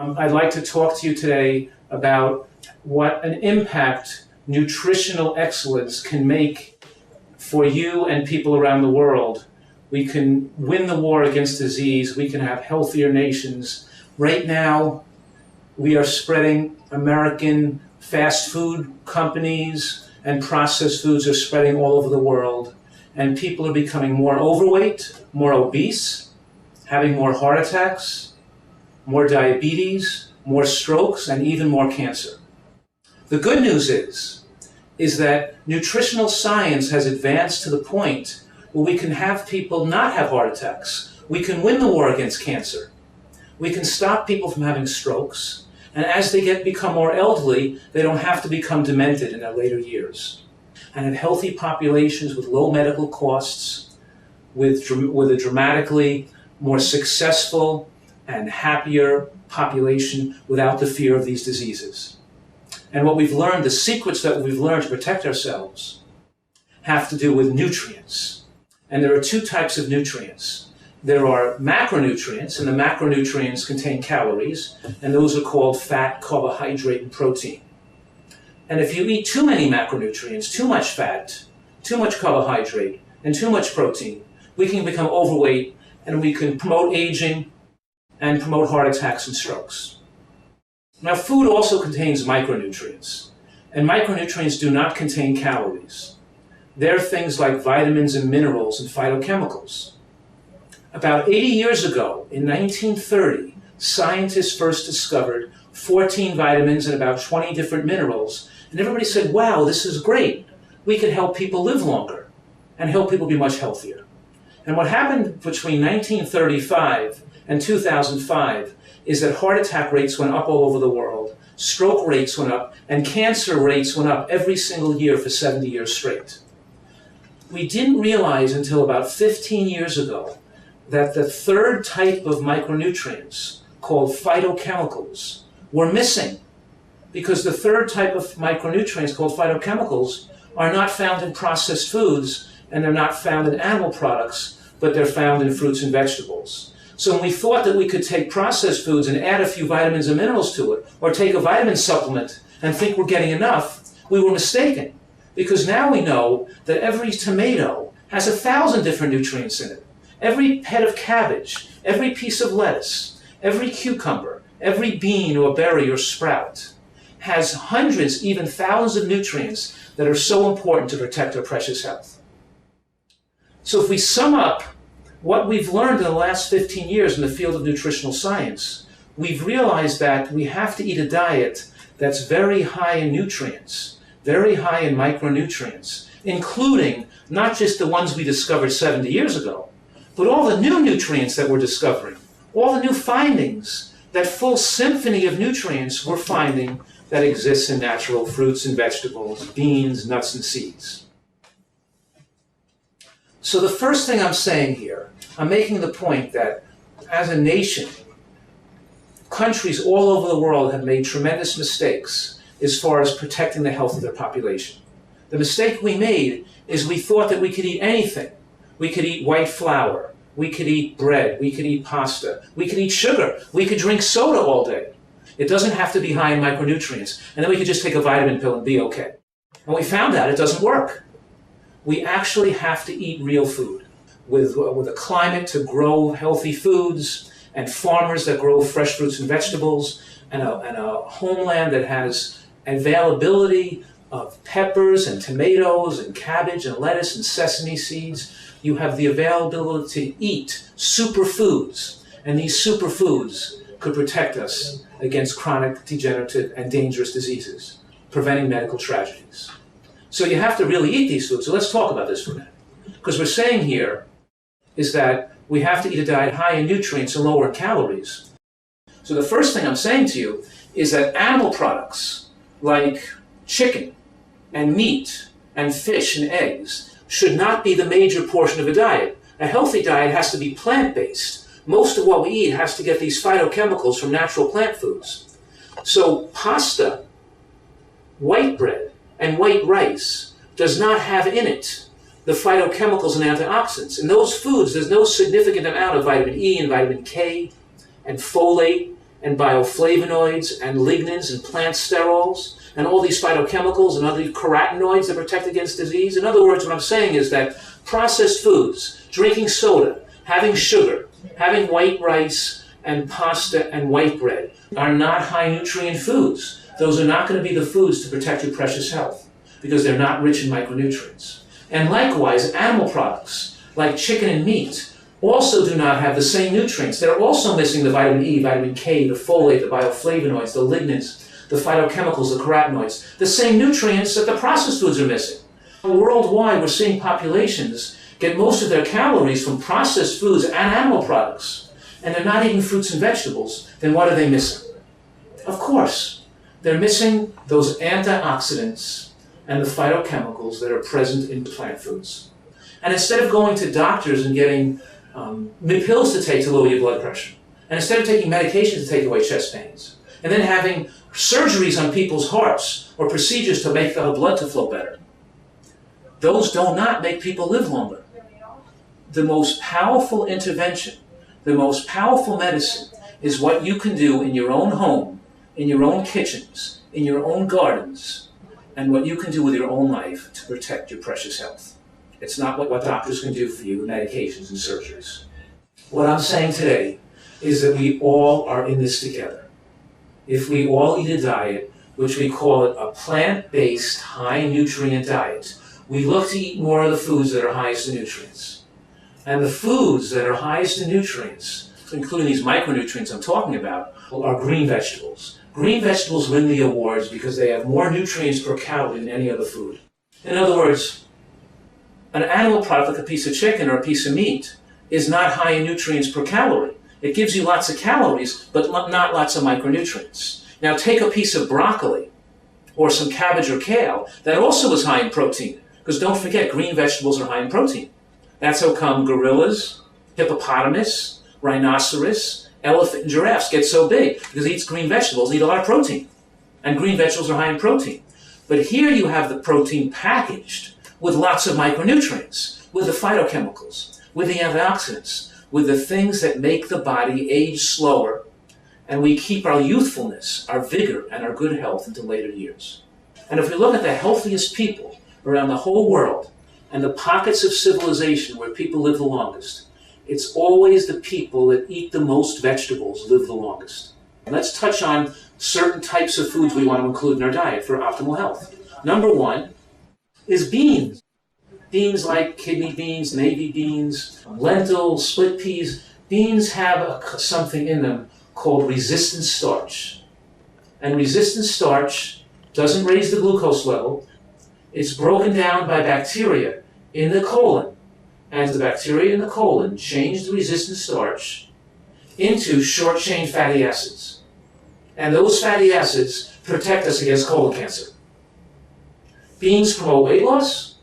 I'd like to talk to you today about what an impact nutritional excellence can make for you and people around the world. We can win the war against disease. We can have healthier nations. Right now, we are spreading American fast food companies and processed foods are spreading all over the world. And people are becoming more overweight, more obese, having more heart attacks, more diabetes, more strokes, and even more cancer. The good news is that nutritional science has advanced to the point where we can have people not have heart attacks. We can win the war against cancer. We can stop people from having strokes. And as they become more elderly, they don't have to become demented in their later years. And in healthy populations with low medical costs, with a dramatically more successful and happier population without the fear of these diseases. And what we've learned, the secrets that we've learned to protect ourselves, have to do with nutrients. And there are two types of nutrients. There are macronutrients, and the macronutrients contain calories, and those are called fat, carbohydrate, and protein. And if you eat too many macronutrients, too much fat, too much carbohydrate, and too much protein, we can become overweight, and we can promote aging and promote heart attacks and strokes. Now, food also contains micronutrients, and micronutrients do not contain calories. They're things like vitamins and minerals and phytochemicals. About 80 years ago, in 1930, scientists first discovered 14 vitamins and about 20 different minerals, and everybody said, wow, this is great. We could help people live longer and help people be much healthier. And what happened between 1935 and 2005 is that heart attack rates went up all over the world, stroke rates went up, and cancer rates went up every single year for 70 years straight. We didn't realize until about 15 years ago that the third type of micronutrients, called phytochemicals, were missing, because the third type of micronutrients, called phytochemicals, are not found in processed foods, and they're not found in animal products, but they're found in fruits and vegetables. So when we thought that we could take processed foods and add a few vitamins and minerals to it, or take a vitamin supplement and think we're getting enough, we were mistaken. Because now we know that every tomato has 1,000 different nutrients in it. Every head of cabbage, every piece of lettuce, every cucumber, every bean or berry or sprout has hundreds, even thousands of nutrients that are so important to protect our precious health. So if we sum up what we've learned in the last 15 years in the field of nutritional science, we've realized that we have to eat a diet that's very high in nutrients, very high in micronutrients, including not just the ones we discovered 70 years ago, but all the new nutrients that we're discovering, all the new findings, that full symphony of nutrients we're finding that exists in natural fruits and vegetables, beans, nuts, and seeds. So the first thing I'm saying here, I'm making the point that as a nation, countries all over the world have made tremendous mistakes as far as protecting the health of their population. The mistake we made is we thought that we could eat anything. We could eat white flour, we could eat bread, we could eat pasta, we could eat sugar, we could drink soda all day. It doesn't have to be high in micronutrients, and then we could just take a vitamin pill and be okay. And we found out it doesn't work. We actually have to eat real food with a climate to grow healthy foods, and farmers that grow fresh fruits and vegetables, and a homeland that has availability of peppers and tomatoes and cabbage and lettuce and sesame seeds. You have the availability to eat superfoods, and these superfoods could protect us against chronic, degenerative, and dangerous diseases, preventing medical tragedies. So you have to really eat these foods. So let's talk about this for a minute. Because we're saying here is that we have to eat a diet high in nutrients and lower in calories. So the first thing I'm saying to you is that animal products like chicken and meat and fish and eggs should not be the major portion of a diet. A healthy diet has to be plant-based. Most of what we eat has to get these phytochemicals from natural plant foods. So pasta, white bread, and white rice does not have in it the phytochemicals and antioxidants. In those foods, there's no significant amount of vitamin E and vitamin K and folate and bioflavonoids and lignans and plant sterols and all these phytochemicals and other carotenoids that protect against disease. In other words, what I'm saying is that processed foods, drinking soda, having sugar, having white rice and pasta and white bread are not high nutrient foods. Those are not going to be the foods to protect your precious health because they're not rich in micronutrients. And likewise, animal products like chicken and meat also do not have the same nutrients. They're also missing the vitamin E, vitamin K, the folate, the bioflavonoids, the lignans, the phytochemicals, the carotenoids, the same nutrients that the processed foods are missing. Worldwide, we're seeing populations get most of their calories from processed foods and animal products, and they're not eating fruits and vegetables. Then what are they missing? Of course, they're missing those antioxidants and the phytochemicals that are present in plant foods. And instead of going to doctors and getting pills to take to lower your blood pressure, and instead of taking medications to take away chest pains, and then having surgeries on people's hearts or procedures to make the blood to flow better, those do not make people live longer. The most powerful intervention, the most powerful medicine is what you can do in your own home, in your own kitchens, in your own gardens, and what you can do with your own life to protect your precious health. It's not what doctors can do for you with medications and surgeries. What I'm saying today is that we all are in this together. If we all eat a diet, which we call it a plant-based, high-nutrient diet, we look to eat more of the foods that are highest in nutrients. And the foods that are highest in nutrients, including these micronutrients I'm talking about, are green vegetables. Green vegetables win the awards because they have more nutrients per calorie than any other food. In other words, an animal product like a piece of chicken or a piece of meat is not high in nutrients per calorie. It gives you lots of calories, but not lots of micronutrients. Now take a piece of broccoli or some cabbage or kale that also is high in protein, because don't forget, green vegetables are high in protein. That's how come gorillas, hippopotamus, rhinoceros, elephant, and giraffes get so big, because they eat green vegetables, they eat a lot of protein. And green vegetables are high in protein. But here you have the protein packaged with lots of micronutrients, with the phytochemicals, with the antioxidants, with the things that make the body age slower, and we keep our youthfulness, our vigor, and our good health into later years. And if we look at the healthiest people around the whole world, and the pockets of civilization where people live the longest, it's always the people that eat the most vegetables live the longest. Let's touch on certain types of foods we want to include in our diet for optimal health. Number one is beans. Beans like kidney beans, navy beans, lentils, split peas. Beans have something in them called resistant starch. And resistant starch doesn't raise the glucose level. It's broken down by bacteria in the colon. As the bacteria in the colon change the resistant starch into short-chain fatty acids. And those fatty acids protect us against colon cancer. Beans promote weight loss,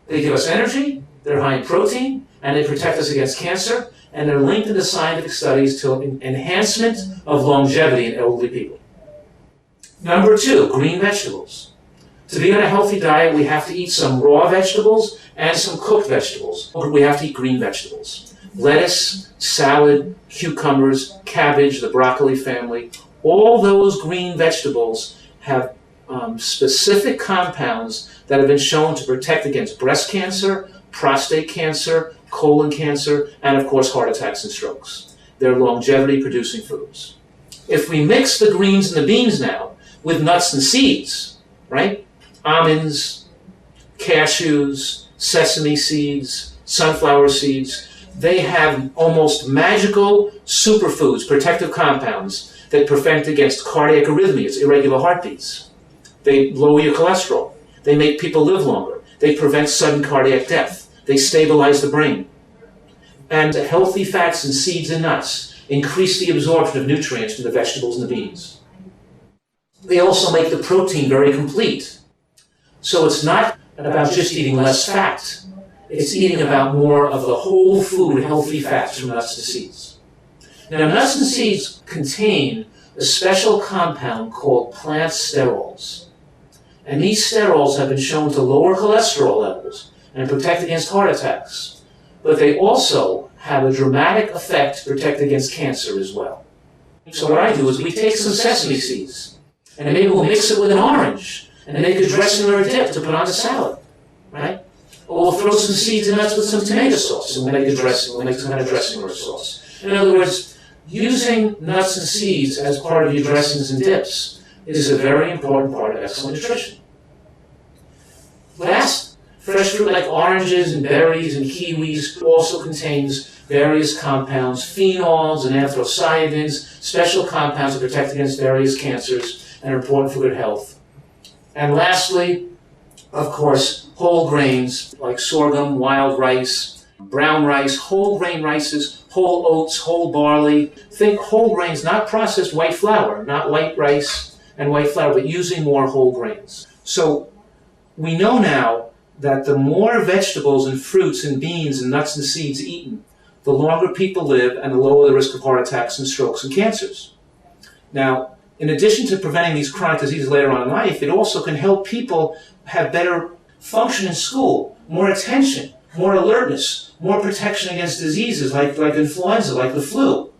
they give us energy, they're high in protein, and they protect us against cancer, and they're linked in the scientific studies to enhancement of longevity in elderly people. Number two, green vegetables. To be on a healthy diet, we have to eat some raw vegetables and some cooked vegetables. We have to eat green vegetables. Lettuce, salad, cucumbers, cabbage, the broccoli family, all those green vegetables have specific compounds that have been shown to protect against breast cancer, prostate cancer, colon cancer, and of course heart attacks and strokes. They're longevity-producing foods. If we mix the greens and the beans now with nuts and seeds, right? Almonds, cashews, sesame seeds, sunflower seeds, they have almost magical superfoods, protective compounds that prevent against cardiac arrhythmias, irregular heartbeats. They lower your cholesterol. They make people live longer. They prevent sudden cardiac death. They stabilize the brain. And the healthy fats in seeds and nuts increase the absorption of nutrients from the vegetables and the beans. They also make the protein very complete. So it's not about just eating less fat. It's eating about more of the whole food healthy fats from nuts to seeds. Now, nuts and seeds contain a special compound called plant sterols. And these sterols have been shown to lower cholesterol levels and protect against heart attacks. But they also have a dramatic effect to protect against cancer as well. So what I do is we take some sesame seeds, and maybe we'll mix it with an orange, and make a dressing or a dip to put on a salad, right? Or we'll throw some seeds and nuts with some tomato sauce, and we'll make a dressing, we'll make some kind of dressing or a sauce. In other words, using nuts and seeds as part of your dressings and dips is a very important part of excellent nutrition. Last, fresh fruit like oranges and berries and kiwis also contains various compounds, phenols and anthocyanins, special compounds that protect against various cancers and are important for good health. And lastly, of course, whole grains like sorghum, wild rice, brown rice, whole grain rices, whole oats, whole barley. Think whole grains, not processed white flour, not white rice and white flour, but using more whole grains. So we know now that the more vegetables and fruits and beans and nuts and seeds eaten, the longer people live and the lower the risk of heart attacks and strokes and cancers. Now, in addition to preventing these chronic diseases later on in life, it also can help people have better function in school, more attention, more alertness, more protection against diseases like influenza, like the flu.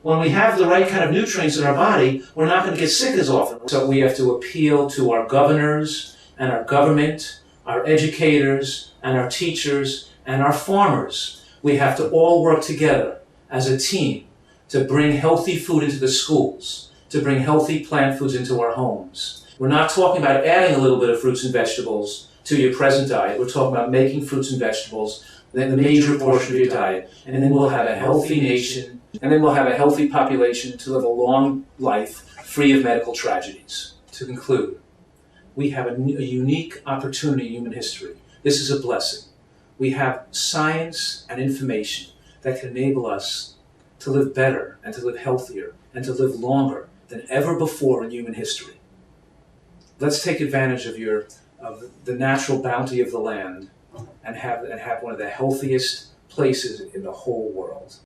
When we have the right kind of nutrients in our body, we're not going to get sick as often. So we have to appeal to our governors and our government, our educators and our teachers and our farmers. We have to all work together as a team to bring healthy food into the schools, to bring healthy plant foods into our homes. We're not talking about adding a little bit of fruits and vegetables to your present diet. We're talking about making fruits and vegetables the major portion of your diet. And then we'll have a healthy nation, and then we'll have a healthy population to live a long life free of medical tragedies. To conclude, we have a unique opportunity in human history. This is a blessing. We have science and information that can enable us to live better and to live healthier and to live longer than ever before in human history. Let's take advantage of the natural bounty of the land and have one of the healthiest places in the whole world.